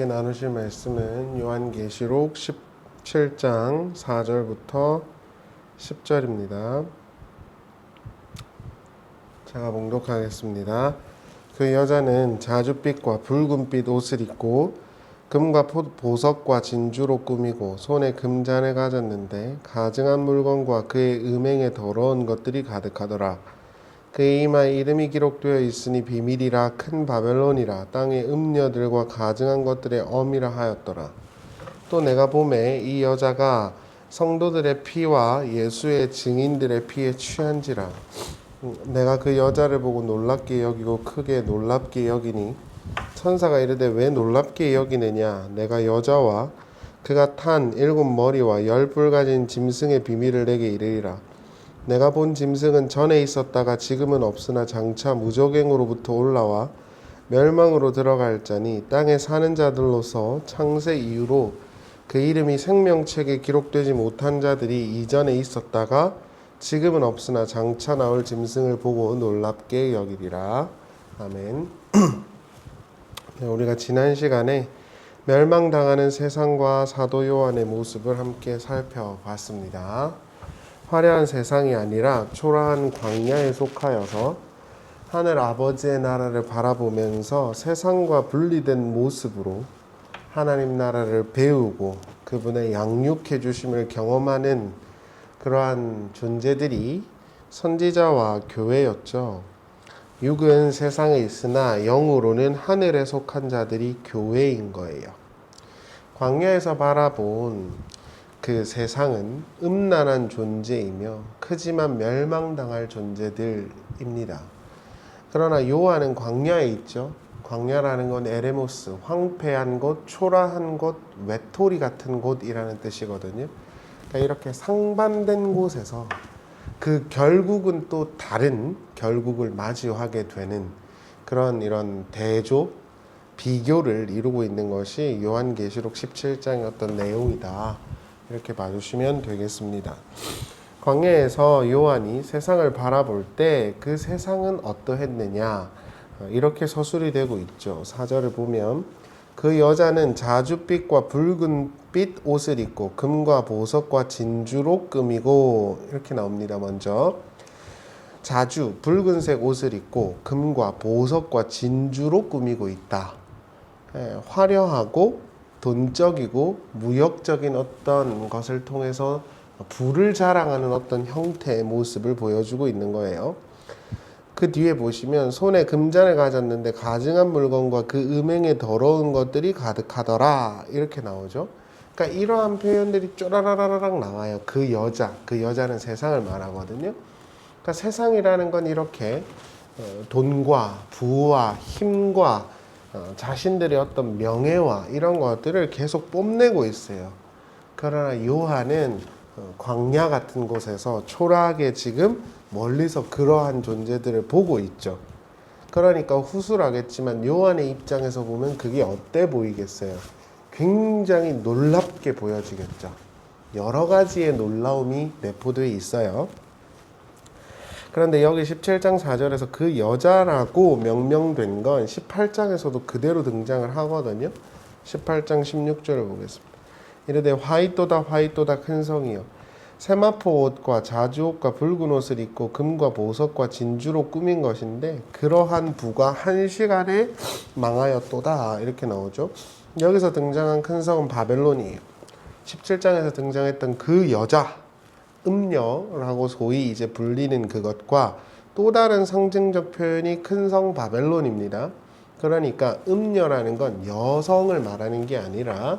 나누실 말씀은 요한계시록 17장 4절부터 10절입니다. 제가 봉독하겠습니다. 그 여자는 자줏빛과 붉은빛 옷을 입고 금과 보석과 진주로 꾸미고 손에 금잔을 가졌는데 가증한 물건과 그의 음행에 더러운 것들이 가득하더라. 그의 이마에 이름이 기록되어 있으니 비밀이라 큰 바벨론이라 땅의 음녀들과 가증한 것들의 엄이라 하였더라. 또 내가 보매 이 여자가 성도들의 피와 예수의 증인들의 피에 취한지라. 내가 그 여자를 보고 놀랍게 여기고 크게 놀랍게 여기니 천사가 이르되 왜 놀랍게 여기느냐. 내가 여자와 그가 탄 7머리와 10뿔 가진 짐승의 비밀을 내게 이르리라. 내가 본 짐승은 전에 있었다가 지금은 없으나 장차 무저갱으로부터 올라와 멸망으로 들어갈 자니 땅에 사는 자들로서 창세 이후로 그 이름이 생명책에 기록되지 못한 자들이 이전에 있었다가 지금은 없으나 장차 나올 짐승을 보고 놀랍게 여기리라. 아멘. 우리가 지난 시간에 멸망당하는 세상과 사도 요한의 모습을 함께 살펴봤습니다. 화려한 세상이 아니라 초라한 광야에 속하여서 하늘 아버지의 나라를 바라보면서 세상과 분리된 모습으로 하나님 나라를 배우고 그분의 양육해 주심을 경험하는 그러한 존재들이 선지자와 교회였죠. 육은 세상에 있으나 영으로는 하늘에 속한 자들이 교회인 거예요. 광야에서 바라본 그 세상은 음란한 존재이며 크지만 멸망당할 존재들입니다. 그러나 요한은 광야에 있죠. 광야라는 건 에레모스, 황폐한 곳, 초라한 곳, 외톨이 같은 곳이라는 뜻이거든요. 그러니까 이렇게 상반된 곳에서 그 결국은 또 다른 결국을 마주하게 되는 그런 이런 대조, 비교를 이루고 있는 것이 요한계시록 17장의 어떤 내용이다. 이렇게 봐주시면 되겠습니다. 광야에서 요한이 세상을 바라볼 때 그 세상은 어떠했느냐 이렇게 서술이 되고 있죠. 4절을 보면 그 여자는 자줏빛과 붉은빛 옷을 입고 금과 보석과 진주로 꾸미고 이렇게 나옵니다. 먼저 자주 붉은색 옷을 입고 금과 보석과 진주로 꾸미고 있다. 화려하고 돈적이고 무역적인 어떤 것을 통해서 부를 자랑하는 어떤 형태의 모습을 보여주고 있는 거예요. 그 뒤에 보시면 손에 금잔을 가졌는데 가증한 물건과 그 음행에 더러운 것들이 가득하더라 이렇게 나오죠. 그러니까 이러한 표현들이 쪼라라라락 나와요. 그 여자는 세상을 말하거든요. 그러니까 세상이라는 건 이렇게 돈과 부와 힘과 자신들의 어떤 명예와 이런 것들을 계속 뽐내고 있어요. 그러나 요한은 광야 같은 곳에서 초라하게 지금 멀리서 그러한 존재들을 보고 있죠. 그러니까 후술하겠지만 요한의 입장에서 보면 그게 어때 보이겠어요? 굉장히 놀랍게 보여지겠죠. 여러 가지의 놀라움이 내포되어 있어요. 그런데 여기 17장 4절에서 그 여자라고 명명된 건 18장에서도 그대로 등장을 하거든요. 18장 16절을 보겠습니다. 이르되 화이또다 큰 성이여 세마포 옷과 자주옷과 붉은 옷을 입고 금과 보석과 진주로 꾸민 것인데 그러한 부가 한 시간에 망하였도다 이렇게 나오죠. 여기서 등장한 큰 성은 바벨론이에요. 17장에서 등장했던 그 여자 음녀라고 소위 이제 불리는 그것과 또 다른 상징적 표현이 큰 성 바벨론입니다. 그러니까 음녀라는 건 여성을 말하는 게 아니라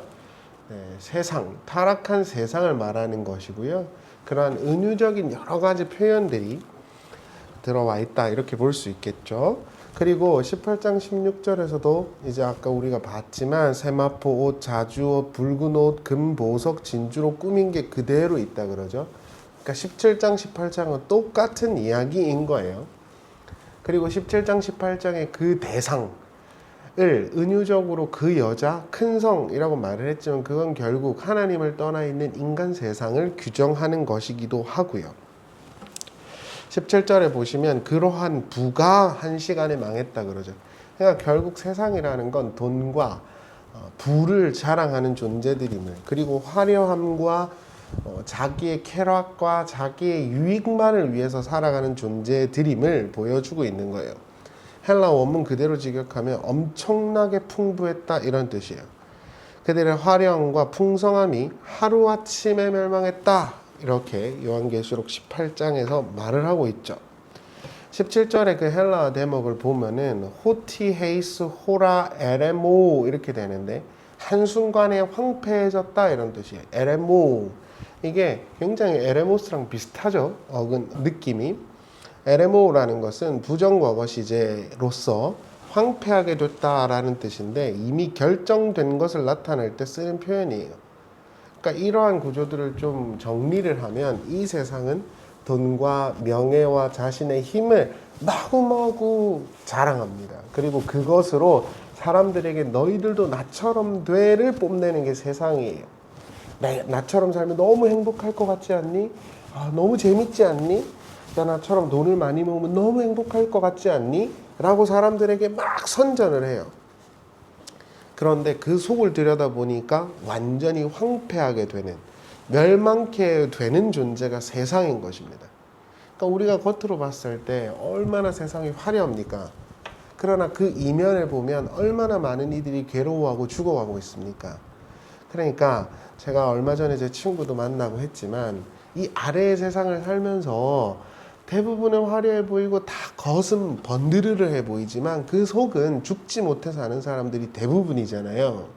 세상, 타락한 세상을 말하는 것이고요. 그러한 은유적인 여러 가지 표현들이 들어와 있다 이렇게 볼 수 있겠죠. 그리고 18장 16절에서도 이제 아까 우리가 봤지만 세마포 옷, 자주옷, 붉은 옷, 금, 보석, 진주로 꾸민 게 그대로 있다 그러죠. 그러니까 17장, 18장은 똑같은 이야기인 거예요. 그리고 17장, 18장의 그 대상을 은유적으로 그 여자, 큰 성이라고 말을 했지만 그건 결국 하나님을 떠나 있는 인간 세상을 규정하는 것이기도 하고요. 17절에 보시면 그러한 부가 한 시간에 망했다 그러죠. 그러니까 결국 세상이라는 건 돈과 부를 자랑하는 존재들임을, 그리고 화려함과 자기의 쾌락과 자기의 유익만을 위해서 살아가는 존재들임을 보여주고 있는 거예요. 헬라 원문 그대로 직역하면 엄청나게 풍부했다 이런 뜻이에요. 그들의 화려함과 풍성함이 하루아침에 멸망했다 이렇게 요한계시록 18장에서 말을 하고 있죠. 17절에 그 헬라어 대목을 보면은 호티 헤이스 호라 에레모 이렇게 되는데 한순간에 황폐해졌다 이런 뜻이에요. 에레모, 이게 굉장히 에레모스랑 비슷하죠. 어근 느낌이. 에레모라는 것은 부정과거 시제로서 황폐하게 됐다라는 뜻인데 이미 결정된 것을 나타낼 때 쓰는 표현이에요. 그러니까 이러한 구조들을 좀 정리를 하면 이 세상은 돈과 명예와 자신의 힘을 마구마구 자랑합니다. 그리고 그것으로 사람들에게 너희들도 나처럼 돼를 뽐내는 게 세상이에요. 나처럼 살면 너무 행복할 것 같지 않니? 너무 재밌지 않니? 나처럼 돈을 많이 모으면 너무 행복할 것 같지 않니? 라고 사람들에게 막 선전을 해요. 그런데 그 속을 들여다보니까 완전히 황폐하게 되는, 멸망케 되는 존재가 세상인 것입니다. 그러니까 우리가 겉으로 봤을 때 얼마나 세상이 화려합니까? 그러나 그 이면을 보면 얼마나 많은 이들이 괴로워하고 죽어가고 있습니까? 그러니까 제가 얼마 전에 제 친구도 만나고 했지만 이 아래의 세상을 살면서 대부분은 화려해 보이고 다 겉은 번드르르해 보이지만 그 속은 죽지 못해 사는 사람들이 대부분이잖아요.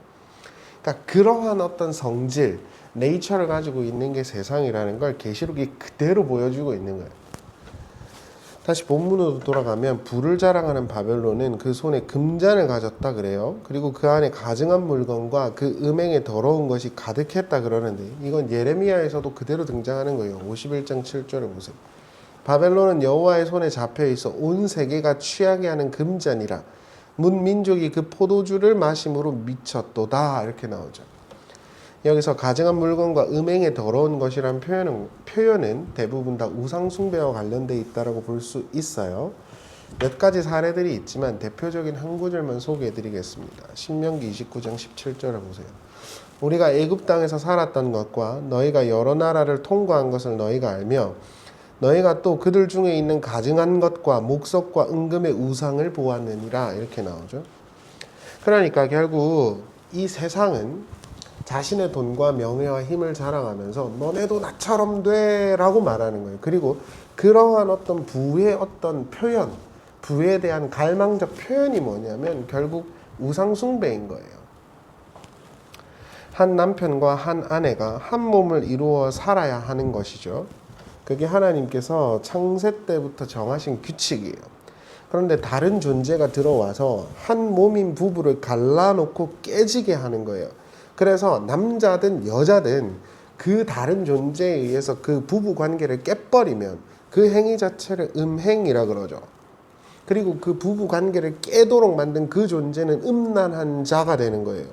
그러니까 그러한 어떤 성질, 네이처를 가지고 있는 게 세상이라는 걸 계시록이 그대로 보여주고 있는 거예요. 다시 본문으로 돌아가면 부를 자랑하는 바벨론은 그 손에 금잔을 가졌다 그래요. 그리고 그 안에 가증한 물건과 그 음행에 더러운 것이 가득했다 그러는데 이건 예레미야에서도 그대로 등장하는 거예요. 51장 7절을 보세요. 바벨론은 여호와의 손에 잡혀 있어 온 세계가 취하게 하는 금잔이라 문 민족이 그 포도주를 마심으로 미쳤도다 이렇게 나오죠. 여기서 가증한 물건과 음행에 더러운 것이란 표현은 대부분 다 우상 숭배와 관련돼 있다라고 볼 수 있어요. 몇 가지 사례들이 있지만 대표적인 한 구절만 소개해 드리겠습니다. 신명기 29장 17절을 보세요. 우리가 애굽 땅에서 살았던 것과 너희가 여러 나라를 통과한 것을 너희가 알며 너희가 또 그들 중에 있는 가증한 것과 목석과 은금의 우상을 보았느니라 이렇게 나오죠. 그러니까 결국 이 세상은 자신의 돈과 명예와 힘을 자랑하면서 너네도 나처럼 돼 라고 말하는 거예요. 그리고 그러한 어떤 부의 어떤 표현, 부에 대한 갈망적 표현이 뭐냐면 결국 우상숭배인 거예요. 한 남편과 한 아내가 한 몸을 이루어 살아야 하는 것이죠. 그게 하나님께서 창세 때부터 정하신 규칙이에요. 그런데 다른 존재가 들어와서 한 몸인 부부를 갈라놓고 깨지게 하는 거예요. 그래서 남자든 여자든 그 다른 존재에 의해서 그 부부 관계를 깨버리면 그 행위 자체를 음행이라 그러죠. 그리고 그 부부 관계를 깨도록 만든 그 존재는 음란한 자가 되는 거예요.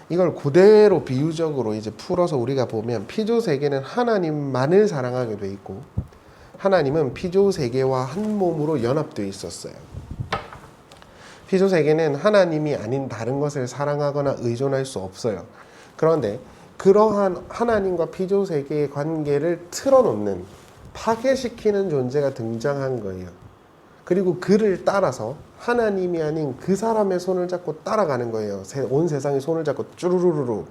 이걸 그대로 비유적으로 이제 풀어서 우리가 보면 피조 세계는 하나님만을 사랑하게 돼 있고 하나님은 피조 세계와 한 몸으로 연합되어 있었어요. 피조 세계는 하나님이 아닌 다른 것을 사랑하거나 의존할 수 없어요. 그런데 그러한 하나님과 피조 세계의 관계를 틀어놓는, 파괴시키는 존재가 등장한 거예요. 그리고 그를 따라서 하나님이 아닌 그 사람의 손을 잡고 따라가는 거예요. 온 세상이 손을 잡고 쭈루루루루.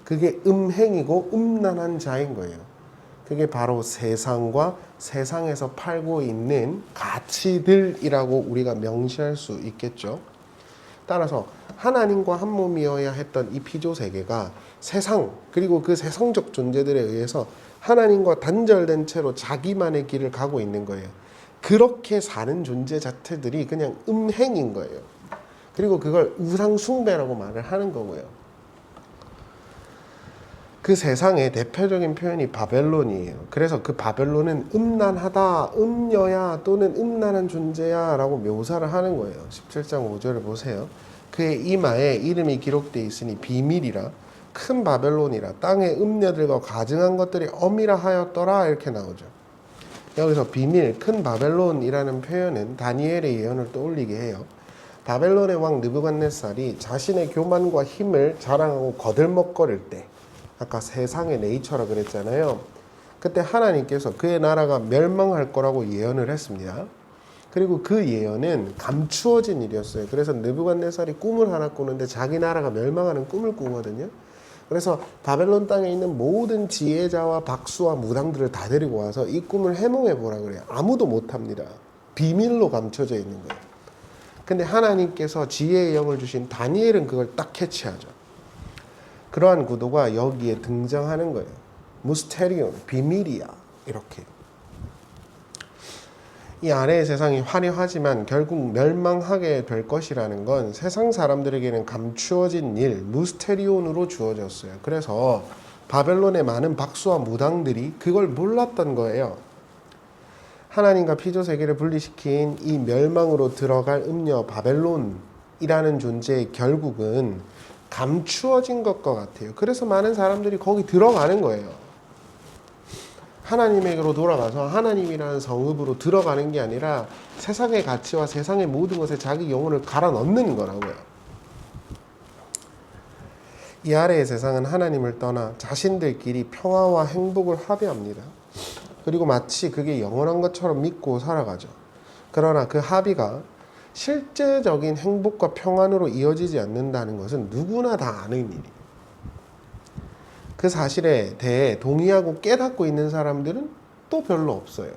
그게 음행이고 음란한 자인 거예요. 그게 바로 세상과 세상에서 팔고 있는 가치들이라고 우리가 명시할 수 있겠죠. 따라서 하나님과 한 몸이어야 했던 이 피조 세계가 세상 그리고 그 세상적 존재들에 의해서 하나님과 단절된 채로 자기만의 길을 가고 있는 거예요. 그렇게 사는 존재 자체들이 그냥 음행인 거예요. 그리고 그걸 우상 숭배라고 말을 하는 거고요. 그 세상의 대표적인 표현이 바벨론이에요. 그래서 그 바벨론은 음란하다, 음녀야 또는 음란한 존재야 라고 묘사를 하는 거예요. 17장 5절을 보세요. 그의 이마에 이름이 기록되어 있으니 비밀이라 큰 바벨론이라 땅의 음녀들과 가증한 것들이 엄이라 하였더라 이렇게 나오죠. 여기서 비밀, 큰 바벨론이라는 표현은 다니엘의 예언을 떠올리게 해요. 바벨론의 왕 느부갓네살이 자신의 교만과 힘을 자랑하고 거들먹거릴 때, 아까 세상의 네이처라 그랬잖아요. 그때 하나님께서 그의 나라가 멸망할 거라고 예언을 했습니다. 그리고 그 예언은 감추어진 일이었어요. 그래서 느부갓네살이 꿈을 하나 꾸는데 자기 나라가 멸망하는 꿈을 꾸거든요. 그래서 바벨론 땅에 있는 모든 지혜자와 박수와 무당들을 다 데리고 와서 이 꿈을 해몽해 보라 그래요. 아무도 못합니다. 비밀로 감춰져 있는 거예요. 근데 하나님께서 지혜의 영을 주신 다니엘은 그걸 딱 캐치하죠. 그러한 구도가 여기에 등장하는 거예요. 무스테리온, 비밀이야. 이렇게. 이 아래의 세상이 화려하지만 결국 멸망하게 될 것이라는 건 세상 사람들에게는 감추어진 일, 무스테리온으로 주어졌어요. 그래서 바벨론의 많은 박수와 무당들이 그걸 몰랐던 거예요. 하나님과 피조 세계를 분리시킨 이 멸망으로 들어갈 음녀 바벨론이라는 존재의 결국은 감추어진 것과 같아요. 그래서 많은 사람들이 거기 들어가는 거예요. 하나님에게로 돌아가서 하나님이라는 성읍으로 들어가는 게 아니라 세상의 가치와 세상의 모든 것에 자기 영혼을 갈아 넣는 거라고요. 이 아래의 세상은 하나님을 떠나 자신들끼리 평화와 행복을 합의합니다. 그리고 마치 그게 영원한 것처럼 믿고 살아가죠. 그러나 그 합의가 실제적인 행복과 평안으로 이어지지 않는다는 것은 누구나 다 아는 일이에요. 그 사실에 대해 동의하고 깨닫고 있는 사람들은 또 별로 없어요.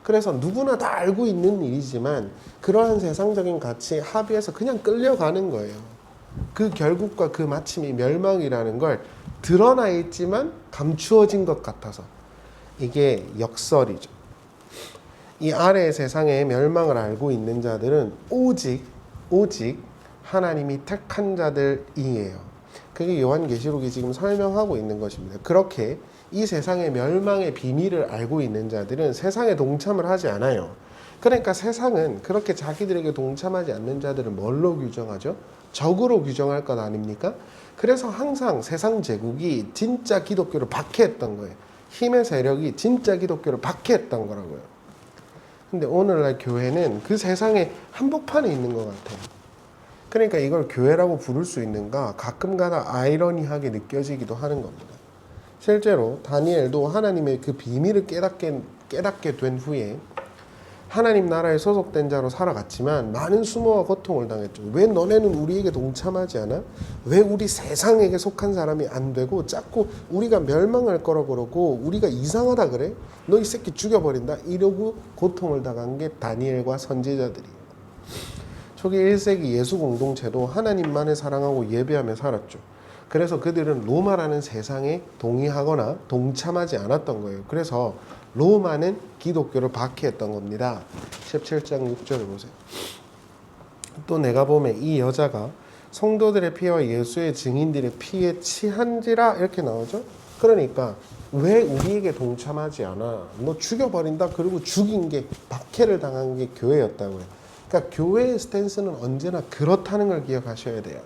그래서 누구나 다 알고 있는 일이지만 그러한 세상적인 가치에 합의해서 그냥 끌려가는 거예요. 그 결국과 그 마침이 멸망이라는 걸 드러나 있지만 감추어진 것 같아서 이게 역설이죠. 이 아래의 세상의 멸망을 알고 있는 자들은 오직 하나님이 택한 자들이에요. 그게 요한계시록이 지금 설명하고 있는 것입니다. 그렇게 이 세상의 멸망의 비밀을 알고 있는 자들은 세상에 동참을 하지 않아요. 그러니까 세상은 그렇게 자기들에게 동참하지 않는 자들을 뭘로 규정하죠? 적으로 규정할 것 아닙니까? 그래서 항상 세상 제국이 진짜 기독교를 박해했던 거예요. 힘의 세력이 진짜 기독교를 박해했던 거라고요. 근데 오늘날 교회는 그 세상의 한복판에 있는 것 같아요. 그러니까 이걸 교회라고 부를 수 있는가 가끔가다 아이러니하게 느껴지기도 하는 겁니다. 실제로 다니엘도 하나님의 그 비밀을 깨닫게 된 후에 하나님 나라에 소속된 자로 살아갔지만 많은 수모와 고통을 당했죠. 왜 너네는 우리에게 동참하지 않아? 왜 우리 세상에게 속한 사람이 안 되고 자꾸 우리가 멸망할 거라고 그러고 우리가 이상하다 그래? 너 이 새끼 죽여버린다? 이러고 고통을 당한 게 다니엘과 선지자들이에요. 초기 1세기 예수 공동체도 하나님만을 사랑하고 예배하며 살았죠. 그래서 그들은 로마라는 세상에 동의하거나 동참하지 않았던 거예요. 그래서 로마는 기독교를 박해했던 겁니다. 17장 6절을 보세요. 또 내가 보매 이 여자가 성도들의 피와 예수의 증인들의 피에 취한지라 이렇게 나오죠. 그러니까 왜 우리에게 동참하지 않아? 너 죽여버린다. 그리고 죽인 게 박해를 당한 게 교회였다고요. 그러니까 교회의 스탠스는 언제나 그렇다는 걸 기억하셔야 돼요.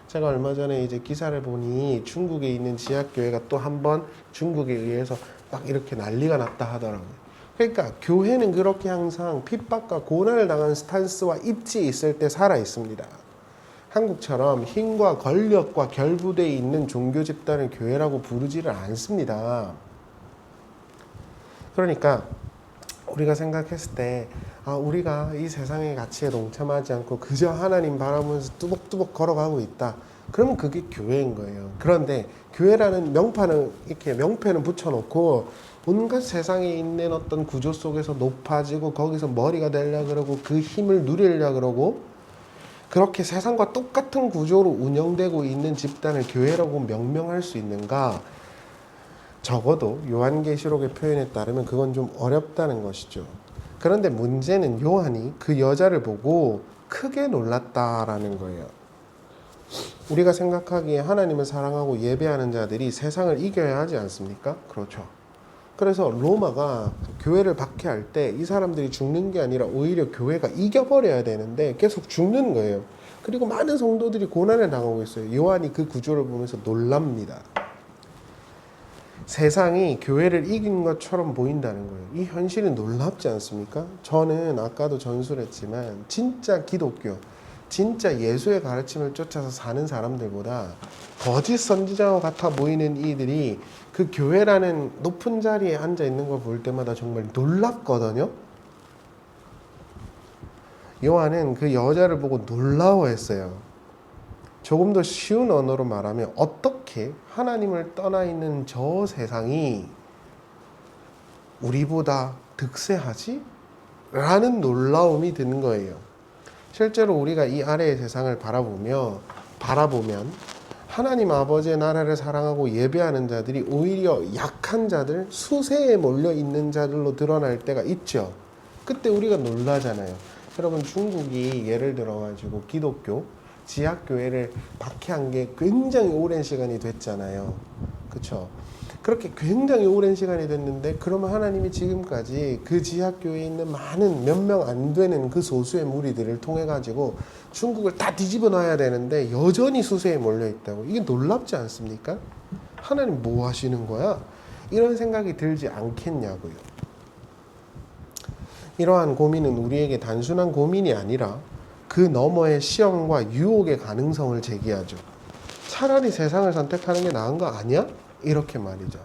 제가 얼마 전에 이제 기사를 보니 중국에 있는 지하교회가 또 한 번 중국에 의해서 막 이렇게 난리가 났다 하더라고요. 그러니까 교회는 그렇게 항상 핍박과 고난을 당한 스탠스와 입지에 있을 때 살아 있습니다. 한국처럼 힘과 권력과 결부되어 있는 종교 집단을 교회라고 부르지를 않습니다. 그러니까 우리가 생각했을 때 우리가 이 세상의 가치에 동참하지 않고 그저 하나님 바라보면서 뚜벅뚜벅 걸어가고 있다. 그러면 그게 교회인 거예요. 그런데 교회라는 명패는 붙여놓고 온갖 세상에 있는 어떤 구조 속에서 높아지고 거기서 머리가 되려고 그러고 그 힘을 누리려고 그러고 그렇게 세상과 똑같은 구조로 운영되고 있는 집단을 교회라고 명명할 수 있는가? 적어도 요한계시록의 표현에 따르면 그건 좀 어렵다는 것이죠. 그런데 문제는 요한이 그 여자를 보고 크게 놀랐다라는 거예요. 우리가 생각하기에 하나님을 사랑하고 예배하는 자들이 세상을 이겨야 하지 않습니까? 그렇죠. 그래서 로마가 교회를 박해할 때 이 사람들이 죽는 게 아니라 오히려 교회가 이겨버려야 되는데 계속 죽는 거예요. 그리고 많은 성도들이 고난을 당하고 있어요. 요한이 그 구조를 보면서 놀랍니다. 세상이 교회를 이긴 것처럼 보인다는 거예요. 이 현실은 놀랍지 않습니까? 저는 아까도 전술했지만 진짜 기독교, 진짜 예수의 가르침을 쫓아서 사는 사람들보다 거짓 선지자와 같아 보이는 이들이 그 교회라는 높은 자리에 앉아 있는 걸 볼 때마다 정말 놀랍거든요. 요한은 그 여자를 보고 놀라워했어요. 조금 더 쉬운 언어로 말하면 어떻게 하나님을 떠나 있는 저 세상이 우리보다 득세하지? 라는 놀라움이 드는 거예요. 실제로 우리가 이 아래의 세상을 바라보면 하나님 아버지의 나라를 사랑하고 예배하는 자들이 오히려 약한 자들, 수세에 몰려 있는 자들로 드러날 때가 있죠. 그때 우리가 놀라잖아요. 여러분, 중국이 예를 들어가지고 기독교 지하교회를 박해한 게 굉장히 오랜 시간이 됐잖아요. 그렇죠? 그렇게 굉장히 오랜 시간이 됐는데, 그러면 하나님이 지금까지 그 지하교회에 있는 많은 몇 명 안 되는 그 소수의 무리들을 통해 가지고 중국을 다 뒤집어 놔야 되는데 여전히 수세에 몰려 있다고. 이게 놀랍지 않습니까? 하나님 뭐 하시는 거야? 이런 생각이 들지 않겠냐고요. 이러한 고민은 우리에게 단순한 고민이 아니라 그 너머의 시험과 유혹의 가능성을 제기하죠. 차라리 세상을 선택하는 게 나은 거 아니야? 이렇게 말이죠.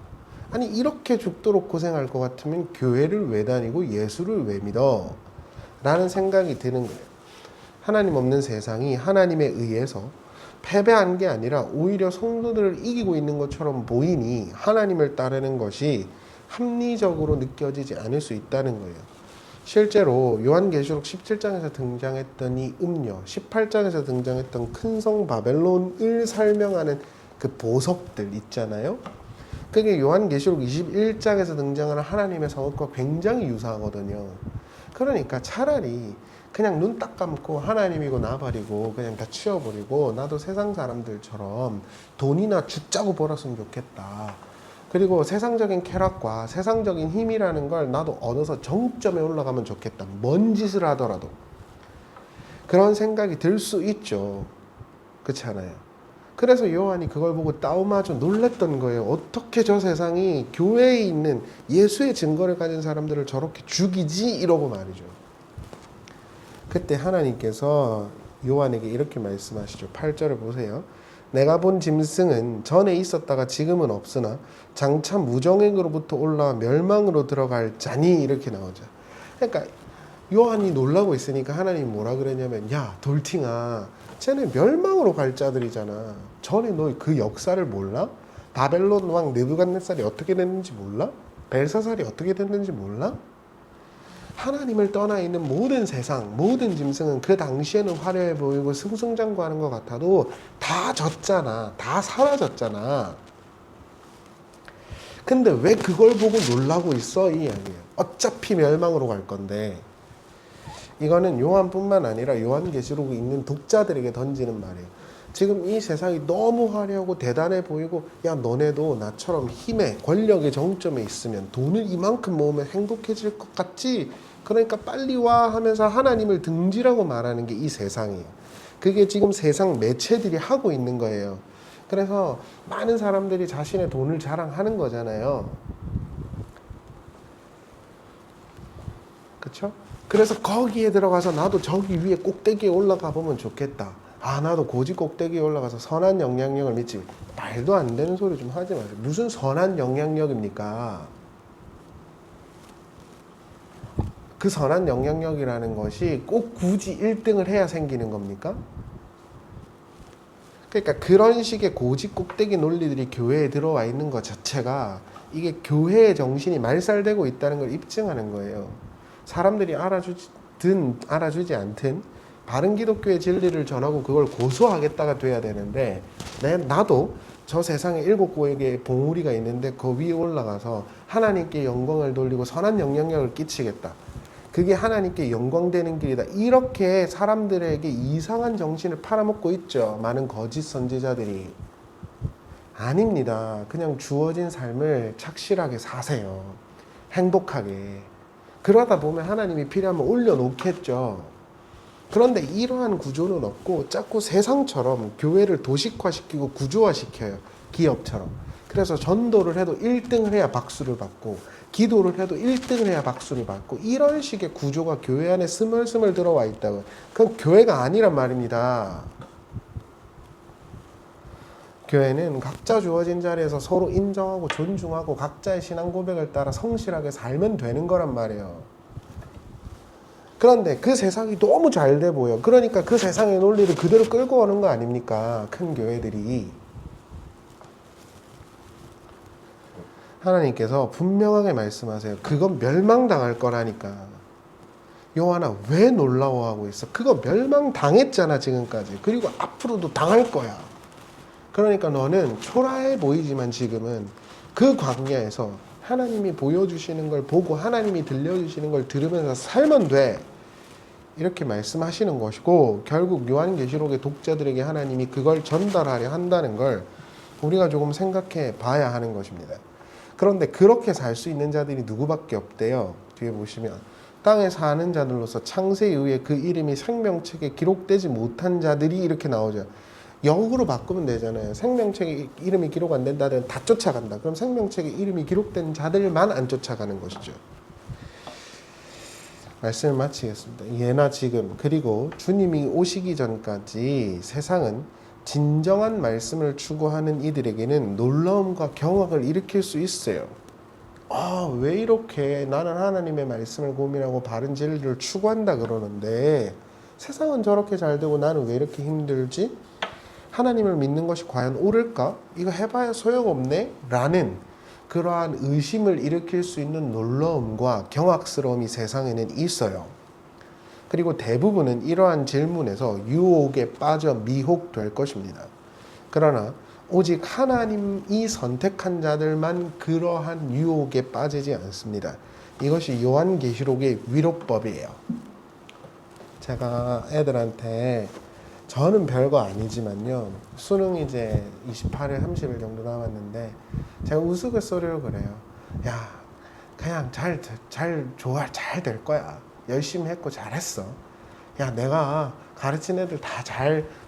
아니, 이렇게 죽도록 고생할 것 같으면 교회를 왜 다니고 예수를 왜 믿어? 라는 생각이 드는 거예요. 하나님 없는 세상이 하나님에 의해서 패배한 게 아니라 오히려 성도들을 이기고 있는 것처럼 보이니 하나님을 따르는 것이 합리적으로 느껴지지 않을 수 있다는 거예요. 실제로 요한계시록 17장에서 등장했던 이 음녀, 18장에서 등장했던 큰 성 바벨론을 설명하는 그 보석들 있잖아요. 그게 요한계시록 21장에서 등장하는 하나님의 성읍과 굉장히 유사하거든요. 그러니까 차라리 그냥 눈 딱 감고 하나님이고 나발이고 그냥 다 치워버리고 나도 세상 사람들처럼 돈이나 죽자고 벌었으면 좋겠다. 그리고 세상적인 쾌락과 세상적인 힘이라는 걸 나도 얻어서 정점에 올라가면 좋겠다. 뭔 짓을 하더라도. 그런 생각이 들 수 있죠. 그렇잖아요. 그래서 요한이 그걸 보고 따오마저 놀랬던 거예요. 어떻게 저 세상이 교회에 있는 예수의 증거를 가진 사람들을 저렇게 죽이지? 이러고 말이죠. 그때 하나님께서 요한에게 이렇게 말씀하시죠. 8절을 보세요. 내가 본 짐승은 전에 있었다가 지금은 없으나 장차 무정액으로부터 올라와 멸망으로 들어갈 자니, 이렇게 나오죠. 그러니까 요한이 놀라고 있으니까 하나님이 뭐라 그랬냐면, 야 돌팅아, 쟤네 멸망으로 갈 자들이잖아. 전에 너 그 역사를 몰라? 바벨론 왕 느부갓네살이 어떻게 됐는지 몰라? 벨사살이 어떻게 됐는지 몰라? 하나님을 떠나 있는 모든 세상, 모든 짐승은 그 당시에는 화려해 보이고 승승장구하는 것 같아도 다 졌잖아. 다 사라졌잖아. 근데 왜 그걸 보고 놀라고 있어? 이 이야기예요. 어차피 멸망으로 갈 건데. 이거는 요한뿐만 아니라 요한계시록에 있는 독자들에게 던지는 말이에요. 지금 이 세상이 너무 화려하고 대단해 보이고, 야 너네도 나처럼 힘에 권력의 정점에 있으면 돈을 이만큼 모으면 행복해질 것 같지? 그러니까 빨리 와 하면서 하나님을 등지라고 말하는 게 이 세상이에요. 그게 지금 세상 매체들이 하고 있는 거예요. 그래서 많은 사람들이 자신의 돈을 자랑하는 거잖아요. 그렇죠? 그래서 거기에 들어가서 나도 저기 위에 꼭대기에 올라가 보면 좋겠다. 아, 나도 고지 꼭대기에 올라가서 선한 영향력을 미치. 말도 안 되는 소리 좀 하지 마세요. 무슨 선한 영향력입니까? 그 선한 영향력이라는 것이 꼭 굳이 1등을 해야 생기는 겁니까? 그러니까 그런 식의 고지 꼭대기 논리들이 교회에 들어와 있는 것 자체가 이게 교회의 정신이 말살되고 있다는 걸 입증하는 거예요. 사람들이 알아주든 알아주지 않든 바른 기독교의 진리를 전하고 그걸 고소하겠다가 돼야 되는데, 나도 저 세상에 7개의 봉우리가 있는데 그 위에 올라가서 하나님께 영광을 돌리고 선한 영향력을 끼치겠다. 그게 하나님께 영광되는 길이다. 이렇게 사람들에게 이상한 정신을 팔아먹고 있죠. 많은 거짓 선지자들이. 아닙니다. 그냥 주어진 삶을 착실하게 사세요. 행복하게. 그러다 보면 하나님이 필요하면 올려놓겠죠. 그런데 이러한 구조는 없고 자꾸 세상처럼 교회를 도식화시키고 구조화시켜요. 기업처럼. 그래서 전도를 해도 1등을 해야 박수를 받고 기도를 해도 1등을 해야 박수를 받고 이런 식의 구조가 교회 안에 스멀스멀 들어와 있다고. 그건 교회가 아니란 말입니다. 교회는 각자 주어진 자리에서 서로 인정하고 존중하고 각자의 신앙 고백을 따라 성실하게 살면 되는 거란 말이에요. 그런데 그 세상이 너무 잘 돼 보여. 그러니까 그 세상의 논리를 그대로 끌고 오는 거 아닙니까? 큰 교회들이. 하나님께서 분명하게 말씀하세요. 그건 멸망당할 거라니까. 요한아, 왜 놀라워하고 있어? 그거 멸망당했잖아, 지금까지. 그리고 앞으로도 당할 거야. 그러니까 너는 초라해 보이지만 지금은 그 광야에서 하나님이 보여주시는 걸 보고 하나님이 들려주시는 걸 들으면서 살면 돼. 이렇게 말씀하시는 것이고, 결국 요한계시록의 독자들에게 하나님이 그걸 전달하려 한다는 걸 우리가 조금 생각해 봐야 하는 것입니다. 그런데 그렇게 살 수 있는 자들이 누구밖에 없대요. 뒤에 보시면 땅에 사는 자들로서 창세 이후에 그 이름이 생명책에 기록되지 못한 자들이 이렇게 나오죠. 영으로 바꾸면 되잖아요. 생명책에 이름이 기록 안 된다면 다 쫓아간다. 그럼 생명책에 이름이 기록된 자들만 안 쫓아가는 것이죠. 말씀을 마치겠습니다. 예나 지금 그리고 주님이 오시기 전까지 세상은 진정한 말씀을 추구하는 이들에게는 놀라움과 경악을 일으킬 수 있어요. 왜 이렇게 나는 하나님의 말씀을 고민하고 바른 진리를 추구한다 그러는데 세상은 저렇게 잘 되고 나는 왜 이렇게 힘들지? 하나님을 믿는 것이 과연 옳을까? 이거 해봐야 소용없네? 라는 그러한 의심을 일으킬 수 있는 놀라움과 경악스러움이 세상에는 있어요. 그리고 대부분은 이러한 질문에서 유혹에 빠져 미혹될 것입니다. 그러나 오직 하나님이 선택한 자들만 그러한 유혹에 빠지지 않습니다. 이것이 요한계시록의 위로법이에요. 제가 애들한테 저는 별거 아니지만요. 수능 이제 28일, 30일 정도 남았는데 제가 우스갯소리로 그래요. 야, 그냥 잘 될 거야. 열심히 했고 잘했어. 야, 내가 가르친 애들 다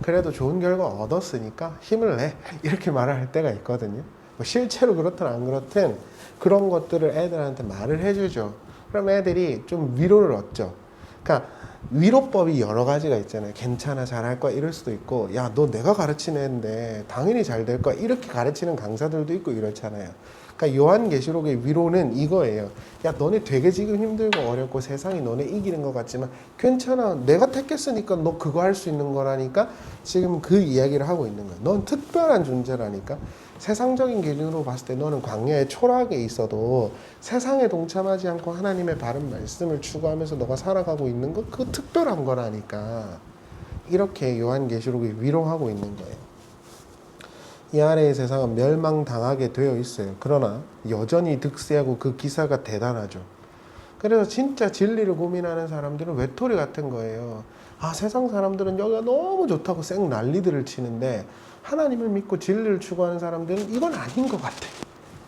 그래도 좋은 결과 얻었으니까 힘을 내. 이렇게 말을 할 때가 있거든요. 뭐 실제로 그렇든 안 그렇든 그런 것들을 애들한테 말을 해주죠. 그럼 애들이 좀 위로를 얻죠. 그러니까 위로법이 여러 가지가 있잖아요. 괜찮아, 잘할 거야 이럴 수도 있고, 야, 너 내가 가르치는 애인데 당연히 잘 될 거야 이렇게 가르치는 강사들도 있고 이렇잖아요. 그러니까 요한계시록의 위로는 이거예요. 야, 너네 되게 지금 힘들고 어렵고 세상이 너네 이기는 것 같지만 괜찮아. 내가 택했으니까 너 그거 할 수 있는 거라니까. 지금 그 이야기를 하고 있는 거야. 넌 특별한 존재라니까. 세상적인 기준으로 봤을 때 너는 광야에 초라하게 있어도 세상에 동참하지 않고 하나님의 바른 말씀을 추구하면서 너가 살아가고 있는 거 그거 특별한 거라니까. 이렇게 요한계시록이 위로하고 있는 거예요. 이 아래의 세상은 멸망당하게 되어 있어요. 그러나 여전히 득세하고 그 기사가 대단하죠. 그래서 진짜 진리를 고민하는 사람들은 외톨이 같은 거예요. 세상 사람들은 여기가 너무 좋다고 쌩 난리들을 치는데 하나님을 믿고 진리를 추구하는 사람들은 이건 아닌 것 같아.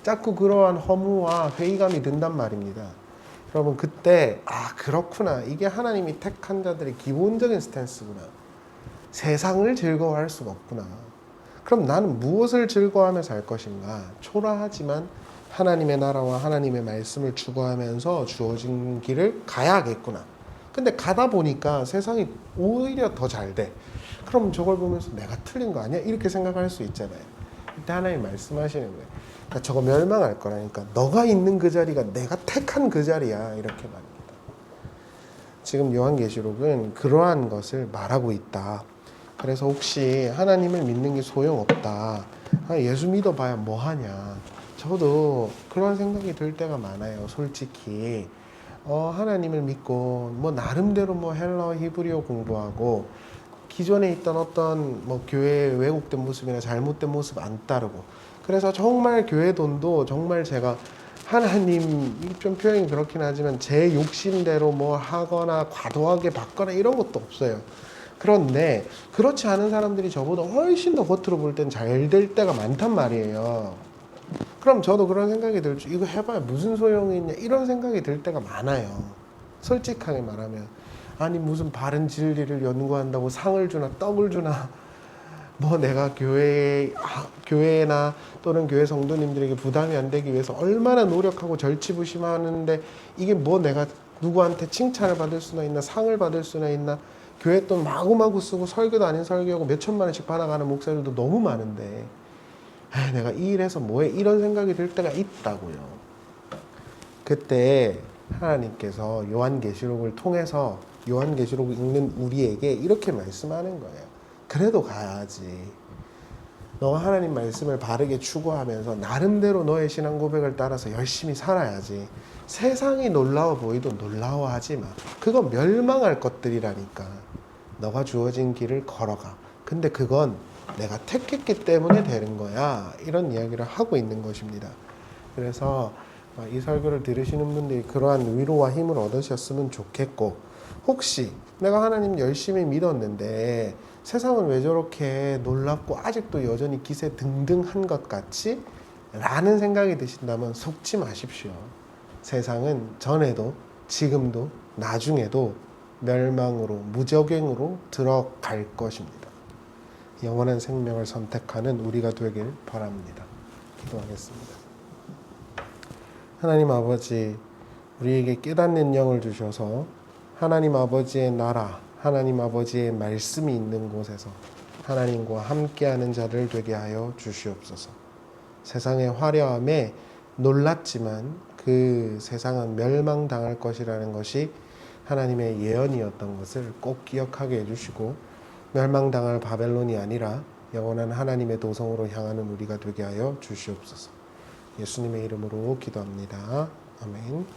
자꾸 그러한 허무와 회의감이 든단 말입니다. 여러분, 그때 그렇구나. 이게 하나님이 택한 자들의 기본적인 스탠스구나. 세상을 즐거워할 수가 없구나. 그럼 나는 무엇을 즐거워하며 살 것인가? 초라하지만 하나님의 나라와 하나님의 말씀을 추구하면서 주어진 길을 가야겠구나. 근데 가다 보니까 세상이 오히려 더 잘 돼. 그럼 저걸 보면서 내가 틀린 거 아니야? 이렇게 생각할 수 있잖아요. 그때 하나님 말씀하시는 거예요. 그러니까 저거 멸망할 거라니까. 너가 있는 그 자리가 내가 택한 그 자리야. 이렇게 말합니다. 지금 요한계시록은 그러한 것을 말하고 있다. 그래서 혹시 하나님을 믿는 게 소용없다. 예수 믿어봐야 뭐하냐. 저도 그런 생각이 들 때가 많아요. 솔직히 하나님을 믿고 나름대로 헬라어 히브리어 공부하고 기존에 있던 어떤 교회의 왜곡된 모습이나 잘못된 모습 안 따르고, 그래서 정말 교회 돈도 정말 제가 하나님, 좀 표현이 그렇긴 하지만 제 욕심대로 하거나 과도하게 받거나 이런 것도 없어요. 그런데 그렇지 않은 사람들이 저보다 훨씬 더 겉으로 볼 땐 잘 될 때가 많단 말이에요. 그럼 저도 그런 생각이 들죠. 이거 해봐야 무슨 소용이 있냐 이런 생각이 들 때가 많아요. 솔직하게 말하면. 아니 무슨 바른 진리를 연구한다고 상을 주나 떡을 주나 뭐 내가 교회나 또는 교회 성도님들에게 부담이 안 되기 위해서 얼마나 노력하고 절치부심하는데 이게 뭐 내가 누구한테 칭찬을 받을 수나 있나 상을 받을 수나 있나 교회 돈 마구마구 쓰고 설교도 아닌 설교하고 몇 천만 원씩 받아가는 목사들도 너무 많은데 내가 이 일해서 뭐해 이런 생각이 들 때가 있다고요. 그때 하나님께서 요한계시록을 통해서 요한계시록을 읽는 우리에게 이렇게 말씀하는 거예요. 그래도 가야지. 너가 하나님 말씀을 바르게 추구하면서 나름대로 너의 신앙 고백을 따라서 열심히 살아야지. 세상이 놀라워 보이도 놀라워하지 마. 그건 멸망할 것들이라니까. 너가 주어진 길을 걸어가. 근데 그건 내가 택했기 때문에 되는 거야. 이런 이야기를 하고 있는 것입니다. 그래서 이 설교를 들으시는 분들이 그러한 위로와 힘을 얻으셨으면 좋겠고, 혹시 내가 하나님 열심히 믿었는데 세상은 왜 저렇게 놀랍고 아직도 여전히 기세 등등한 것 같지? 라는 생각이 드신다면 속지 마십시오. 세상은 전에도 지금도 나중에도 멸망으로 무적행으로 들어갈 것입니다. 영원한 생명을 선택하는 우리가 되길 바랍니다. 기도하겠습니다. 하나님 아버지, 우리에게 깨닫는 영을 주셔서 하나님 아버지의 나라, 하나님 아버지의 말씀이 있는 곳에서 하나님과 함께하는 자들 되게 하여 주시옵소서. 세상의 화려함에 놀랐지만 그 세상은 멸망당할 것이라는 것이 하나님의 예언이었던 것을 꼭 기억하게 해주시고, 멸망당할 바벨론이 아니라 영원한 하나님의 도성으로 향하는 우리가 되게 하여 주시옵소서. 예수님의 이름으로 기도합니다. 아멘.